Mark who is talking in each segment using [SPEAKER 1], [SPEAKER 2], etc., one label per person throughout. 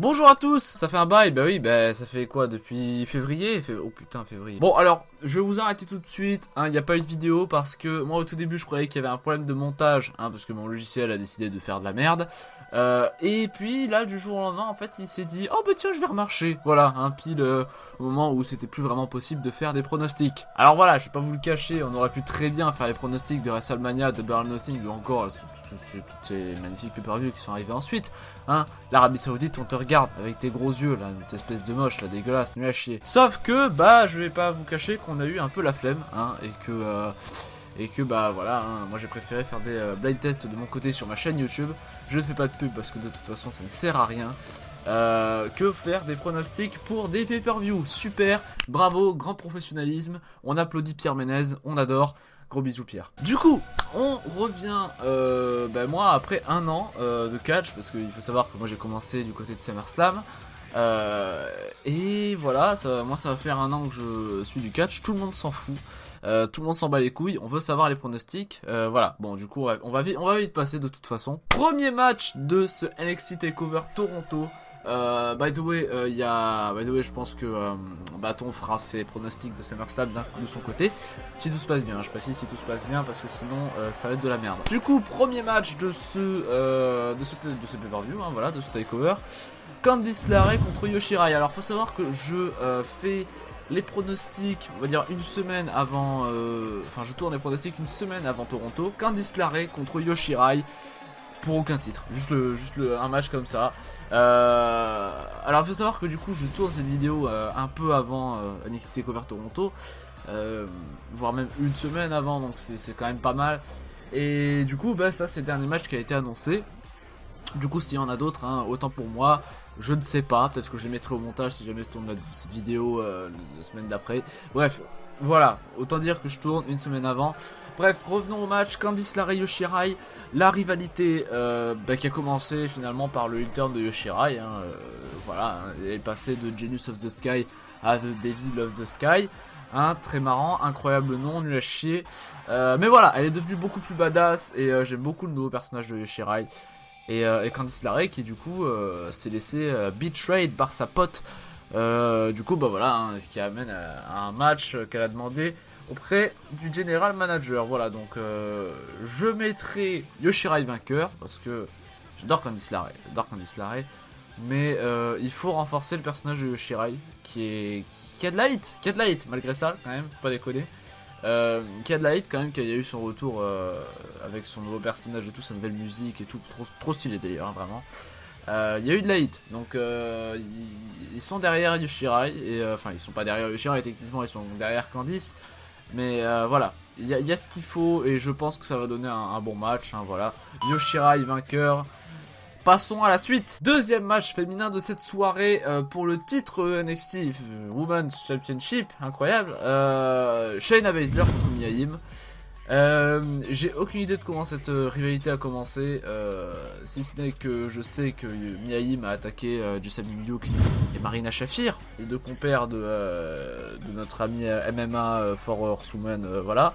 [SPEAKER 1] Bonjour à tous. Ça fait un bail, bah oui, bah ça fait quoi depuis février? Oh putain, février. Bon alors, je vais vous arrêter tout de suite, hein, il n'y a pas eu de vidéo parce que moi au tout début je croyais qu'il y avait un problème de montage, hein, parce que mon logiciel a décidé de faire de la merde. Et puis là du jour au lendemain en fait il s'est dit oh bah tiens je vais remarcher, voilà, hein, pile au moment où c'était plus vraiment possible de faire des pronostics. Alors voilà, je vais pas vous le cacher, on aurait pu très bien faire les pronostics de WrestleMania, de Double or Nothing ou encore toutes ces magnifiques pay-per-view qui sont arrivés ensuite, hein. L'Arabie Saoudite on te regarde avec tes gros yeux là, une espèce de moche là, dégueulasse, nul à chier. Sauf que bah je vais pas vous cacher qu'on a eu un peu la flemme, hein, et que bah voilà, hein, moi j'ai préféré faire des blind tests de mon côté sur ma chaîne YouTube. Je ne fais pas de pub parce que de toute façon ça ne sert à rien, que faire des pronostics pour des pay-per-view. Super, bravo, grand professionnalisme, on applaudit Pierre Ménez, on adore. Gros bisous Pierre. Du coup, on revient, moi après un an de catch, parce qu'il faut savoir que moi j'ai commencé du côté de SummerSlam. Et voilà, moi ça va faire un an que je suis du catch, tout le monde s'en fout. Tout le monde s'en bat les couilles, on veut savoir les pronostics, voilà, bon du coup on va vite passer de toute façon. Premier match de ce NXT TakeOver Toronto. By the way, je pense que Bâton fera ses pronostics de SummerSlam de son côté. Si tout se passe bien, je précise si tout se passe bien parce que sinon ça va être de la merde. Du coup, premier match de ce pay-per-view, hein, voilà, de ce takeover. Candice LeRae contre Io Shirai. Alors faut savoir que je fais les pronostics, on va dire une semaine avant, je tourne les pronostics une semaine avant Toronto. Candice LeRae contre Io Shirai. Pour aucun titre, juste un match comme ça. Alors il faut savoir que du coup je tourne cette vidéo un peu avant NXT TakeOver Toronto, voire même une semaine avant, donc c'est quand même pas mal. Et du coup ça c'est le dernier match qui a été annoncé. Du coup s'il y en a d'autres, hein, autant pour moi, je ne sais pas, peut-être que je les mettrai au montage si jamais je tourne cette vidéo la semaine d'après. Bref, voilà, autant dire que je tourne une semaine avant. Bref, revenons au match, Candice LeRae Io Shirai, la rivalité qui a commencé finalement par le heel turn de Io Shirai, hein, voilà, elle est passée de Genius of the Sky à The Devil of the Sky, hein, très marrant, incroyable nom, nul à chier, mais voilà, elle est devenue beaucoup plus badass et j'aime beaucoup le nouveau personnage de Io Shirai. Et Candice LeRae qui du coup s'est laissé betrayed par sa pote. Du coup voilà, hein, ce qui amène à un match qu'elle a demandé auprès du General Manager. Voilà, donc je mettrai Io Shirai vainqueur parce que j'adore Candice LeRae, mais il faut renforcer le personnage de Io Shirai qui a de la hit, malgré ça quand même, faut pas déconner. Qui a de la hit quand même, qui a eu son retour avec son nouveau personnage et tout, sa nouvelle musique et tout, trop stylé d'ailleurs, hein, vraiment. Il y a eu de la hit, donc ils sont derrière Io Shirai, et enfin ils sont pas derrière Io Shirai techniquement, ils sont derrière Candice, mais voilà, il y a ce qu'il faut et je pense que ça va donner un bon match, hein, voilà. Io Shirai vainqueur. Passons à la suite. Deuxième match féminin de cette soirée pour le titre NXT Women's Championship, incroyable. Shayna Baszler contre Mia Yim. J'ai aucune idée de comment cette rivalité a commencé, si ce n'est que je sais que Mia Yim a attaqué Jessamyn Duke et Marina Shafir, les deux compères de notre ami MMA For Horsewoman, voilà.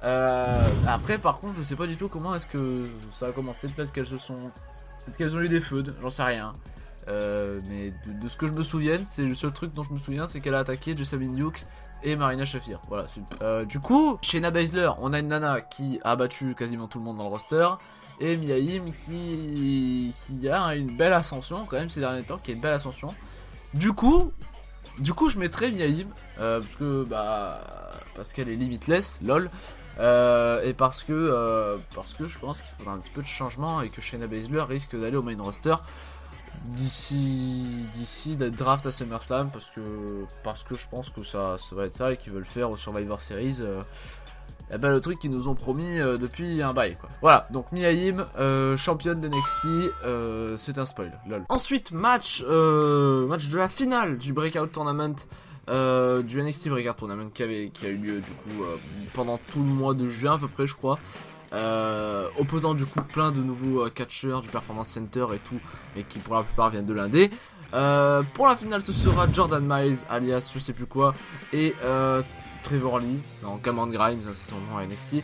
[SPEAKER 1] Après par contre je sais pas du tout comment est-ce que ça a commencé, peut-être qu'elles ont eu des feuds, j'en sais rien. Mais de ce que je me souvienne, c'est le seul truc dont je me souviens, c'est qu'elle a attaqué Jessamyn Duke et Marina Shafir. Voilà. Du coup, Shayna Baszler, on a une nana qui a battu quasiment tout le monde dans le roster, et Mia Yim qui a une belle ascension quand même ces derniers temps, qui a une belle ascension. Du coup, je mettrais Mia Yim parce qu'elle est limitless, lol. Et parce que je pense qu'il faudra un petit peu de changement et que Shayna Baszler risque d'aller au main roster d'ici la draft à SummerSlam, parce que je pense que ça va être ça et qu'ils veulent faire au Survivor Series le truc qu'ils nous ont promis depuis un bail, quoi. Voilà, donc Mia Yim, championne d'NXT, c'est un spoil, lol. Ensuite, match de la finale du Breakout Tournament, du NXT Breakout Tournament qui a eu lieu du coup pendant tout le mois de juin à peu près, je crois, opposant du coup plein de nouveaux catcheurs du Performance Center et tout, et qui pour la plupart viennent de l'indé. Pour la finale ce sera Jordan Myles alias je sais plus quoi et Trevor Lee, non, Cameron Grimes, c'est son nom à NXT.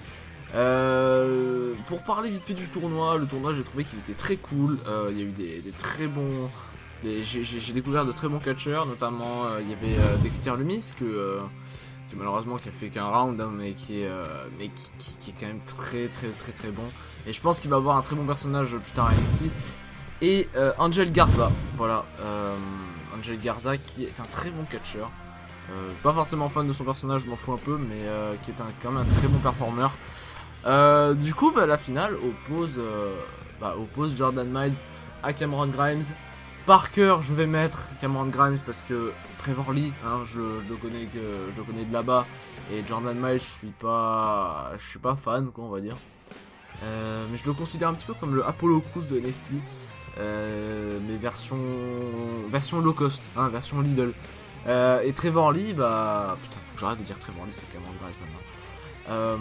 [SPEAKER 1] Pour parler vite fait du tournoi, le tournoi j'ai trouvé qu'il était très cool, il y a eu des très bons J'ai découvert de très bons catcheurs, notamment il y avait Dexter Lumis qui malheureusement qui a fait qu'un round, hein, mais qui est quand même très bon. Et je pense qu'il va avoir un très bon personnage plus tard à NXT. Et Angel Garza, voilà, Angel Garza qui est un très bon catcheur. Pas forcément fan de son personnage, je m'en fous un peu, mais qui est quand même un très bon performeur. Du coup, la finale oppose Jordan Miles à Cameron Grimes. Par cœur, je vais mettre Cameron Grimes parce que Trevor Lee, hein, je le connais de là-bas, et Jordan Miles, je suis pas fan, quoi, on va dire. Mais je le considère un petit peu comme le Apollo Crews de NXT, mais version low cost, hein, version Lidl. Et Trevor Lee, putain, faut que j'arrête de dire Trevor Lee, c'est Cameron Grimes maintenant.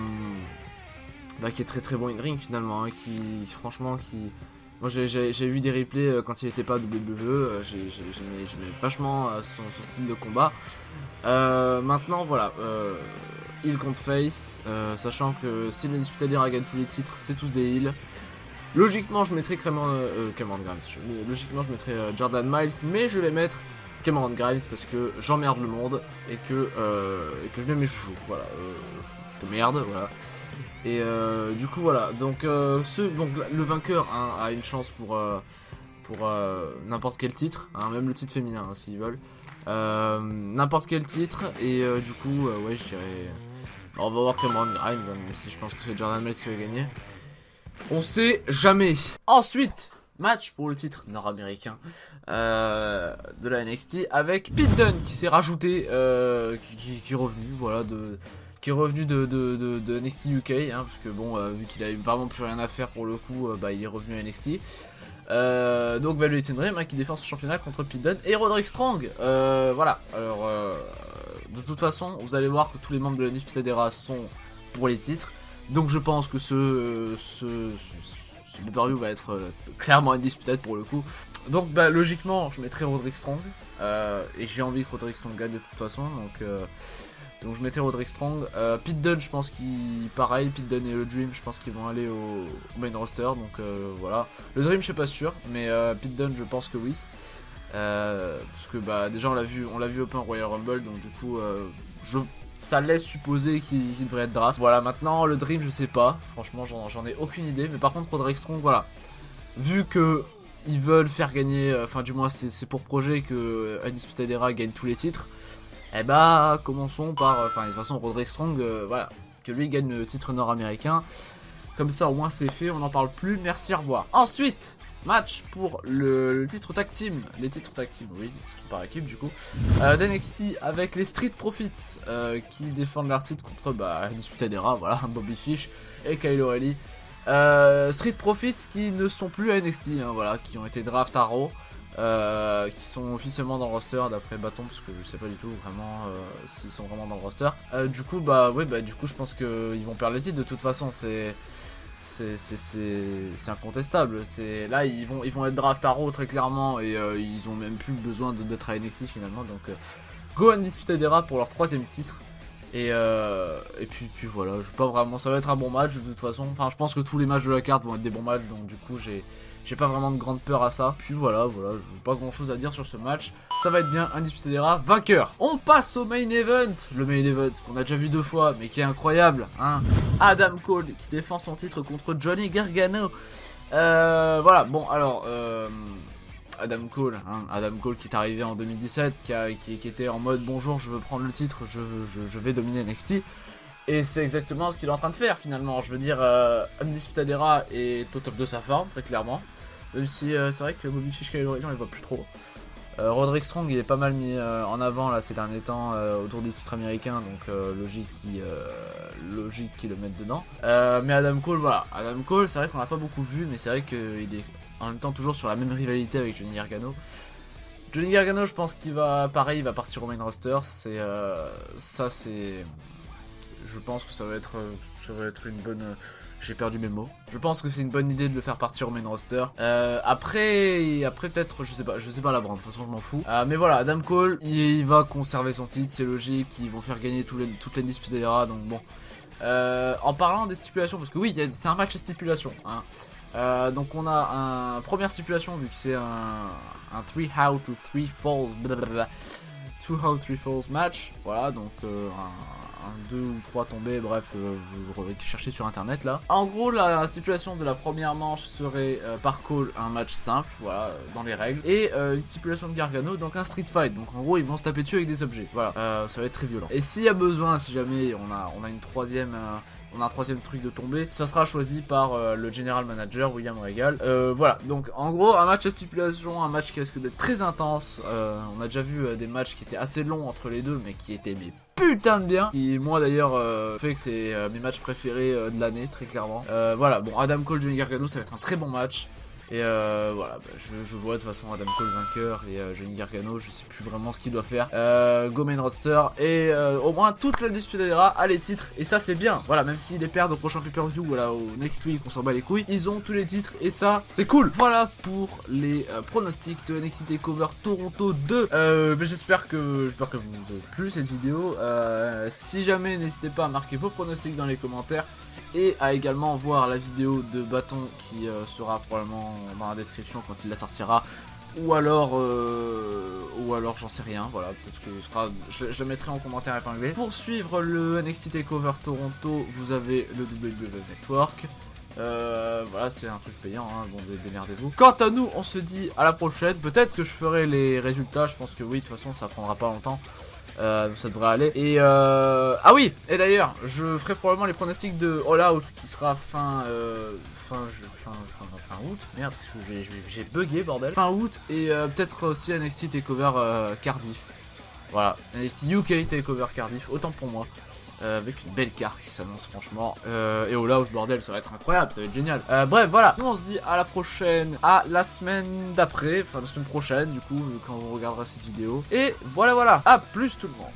[SPEAKER 1] Qui est très bon in ring finalement, hein, moi j'ai vu des replays quand il était pas WWE, j'aimais vachement son style de combat. Maintenant voilà, heel contre face, sachant que si le Undisputed Era gagne tous les titres, c'est tous des heels. Logiquement je mettrais Cameron Grimes, logiquement je mettrais Jordan Miles, mais je vais mettre Cameron Grimes parce que j'emmerde le monde et que je mets mes chouchous, voilà, je te merde, voilà. Et du coup voilà, donc le vainqueur, hein, a une chance pour n'importe quel titre, hein, même le titre féminin, hein, s'ils veulent, n'importe quel titre. Et du coup ouais, je dirais, on va voir Cameron Grimes, hein, même si je pense que c'est Jordan Miles qui va gagner, on sait jamais. Ensuite, match pour le titre nord-américain de la NXT avec Pete Dunne qui s'est rajouté, qui est revenu, voilà, qui est revenu de NXT UK, hein, parce que bon, vu qu'il avait vraiment plus rien à faire pour le coup, il est revenu à NXT. Donc le Ethan Dream, hein, qui défend son championnat contre Pete Dunne et Roderick Strong. Voilà, alors de toute façon, vous allez voir que tous les membres de la Undisputed Era sont pour les titres. Donc je pense que ce pay-per-view va être clairement Undisputed pour le coup. Donc logiquement, je mettrai Roderick Strong. Et j'ai envie que Roderick Strong gagne de toute façon, donc je mettais Roderick Strong. Pete Dunne, je pense pareil, Pete Dunne et le Dream, je pense qu'ils vont aller au main roster, donc voilà. Le Dream, je suis pas sûr, mais Pete Dunne, je pense que oui. Parce que déjà on l'a vu Open Royal Rumble, donc du coup ça laisse supposer qu'il devrait être draft. Voilà, maintenant le Dream, je sais pas, franchement j'en ai aucune idée, mais par contre Roderick Strong, voilà. Vu que ils veulent faire gagner, enfin du moins c'est pour projet que Undisputed Era gagne tous les titres. Commençons par, de toute façon Roderick Strong, voilà, que lui gagne le titre nord-américain. Comme ça au moins c'est fait, on n'en parle plus, merci, au revoir. Ensuite, match pour le titre tag team, les titres tag team, oui, les titres par équipe du coup, d'NXT avec les Street Profits qui défendent leur titre contre Undisputed Era, voilà, Bobby Fish et Kyle O'Reilly. Street Profits qui ne sont plus à NXT, hein, voilà, qui ont été draft à Raw. Qui sont officiellement dans le roster d'après Bâton, parce que je sais pas du tout vraiment s'ils sont vraiment dans le roster. Du coup du coup je pense qu'ils vont perdre les titres de toute façon, c'est incontestable. Là ils vont être draft à Raw très clairement, et ils ont même plus besoin d'être à NXT finalement, donc Go Undisputed Era pour leur 3ème titre. Et puis voilà, pas vraiment, ça va être un bon match de toute façon. Enfin, je pense que tous les matchs de la carte vont être des bons matchs, donc du coup j'ai pas vraiment de grande peur à ça. Puis voilà, pas grand chose à dire sur ce match. Ça va être bien, Undisputed Era vainqueur. On passe au main event. Le main event qu'on a déjà vu 2 fois, mais qui est incroyable, hein. Adam Cole qui défend son titre contre Johnny Gargano. Voilà, bon alors Adam Cole qui est arrivé en 2017, qui était en mode bonjour, je veux prendre le titre, je vais dominer NXT. Et c'est exactement ce qu'il est en train de faire finalement. Je veux dire, Undisputed Era est au top de sa forme, très clairement. Même si c'est vrai que Bobby Fish et l'horizon, on les voit plus trop. Roderick Strong, il est pas mal mis en avant là ces derniers temps autour du titre américain, donc logique qu'il le mette dedans. Mais Adam Cole, voilà. Adam Cole, c'est vrai qu'on l'a pas beaucoup vu, mais c'est vrai qu'il est en même temps toujours sur la même rivalité avec Johnny Gargano. Johnny Gargano, je pense qu'il va partir au main roster. Je pense que ça va être une bonne. J'ai perdu mes mots. Je pense que c'est une bonne idée de le faire partir au main roster. Après peut-être, je sais pas la brand, de toute façon je m'en fous. Mais voilà, Adam Cole, il va conserver son titre, c'est logique, ils vont faire gagner toutes les Undisputed Era, donc bon. En parlant des stipulations, parce que oui, c'est un match à stipulation, hein. Donc on a première stipulation vu que c'est un 3 out to 3 falls, blablabla. 2 out 3 falls match, voilà, donc un 2 ou 3 tombés, bref, vous cherchez sur internet là. En gros, la stipulation de la première manche serait par call un match simple, voilà, dans les règles, et une stipulation de Gargano, donc un street fight, donc en gros ils vont se taper dessus avec des objets, voilà, ça va être très violent. Et s'il y a besoin, si jamais on a une troisième... on a un troisième truc de tomber, ça sera choisi par le general manager William Regal. Voilà, donc en gros un match à stipulation, un match qui risque d'être très intense. On a déjà vu des matchs qui étaient assez longs entre les deux, mais qui étaient putain de bien. Qui moi d'ailleurs fait que c'est mes matchs préférés de l'année, très clairement. Voilà, bon, Adam Cole, Johnny Gargano, ça va être un très bon match. Et voilà, bah, je vois de toute façon Adam Cole vainqueur et Johnny Gargano, je sais plus vraiment ce qu'il doit faire. Go main roster et au moins toute la dispute a les titres et ça c'est bien. Voilà, même s'ils les perdent au prochain pay-per-view, voilà, au next week on s'en bat les couilles, ils ont tous les titres et ça c'est cool. Voilà pour les pronostics de NXT TakeOver Toronto 2. J'espère que vous avez plu cette vidéo. Si jamais, n'hésitez pas à marquer vos pronostics dans les commentaires. Et à également voir la vidéo de Bâton qui sera probablement dans la description quand il la sortira. Ou alors j'en sais rien, voilà, peut-être que je la mettrai en commentaire épinglé. Pour suivre le NXT TakeOver Toronto, vous avez le WWE Network. Voilà, c'est un truc payant, hein, bon, démerdez-vous. Quant à nous, on se dit à la prochaine. Peut-être que je ferai les résultats, je pense que oui, de toute façon ça prendra pas longtemps. Ça devrait aller. Et ah oui, et d'ailleurs, je ferai probablement les pronostics de All Out qui sera fin août. Merde, j'ai bugué, bordel. Fin août et peut-être aussi NXT TakeOver Cardiff. Voilà, NXT UK TakeOver Cardiff, autant pour moi. Avec une belle carte qui s'annonce franchement. Et All Out, bordel, ça va être incroyable, ça va être génial. Bref, voilà, nous on se dit à la prochaine, à la semaine d'après, enfin la semaine prochaine du coup, quand on regardera cette vidéo. Et voilà, à plus tout le monde.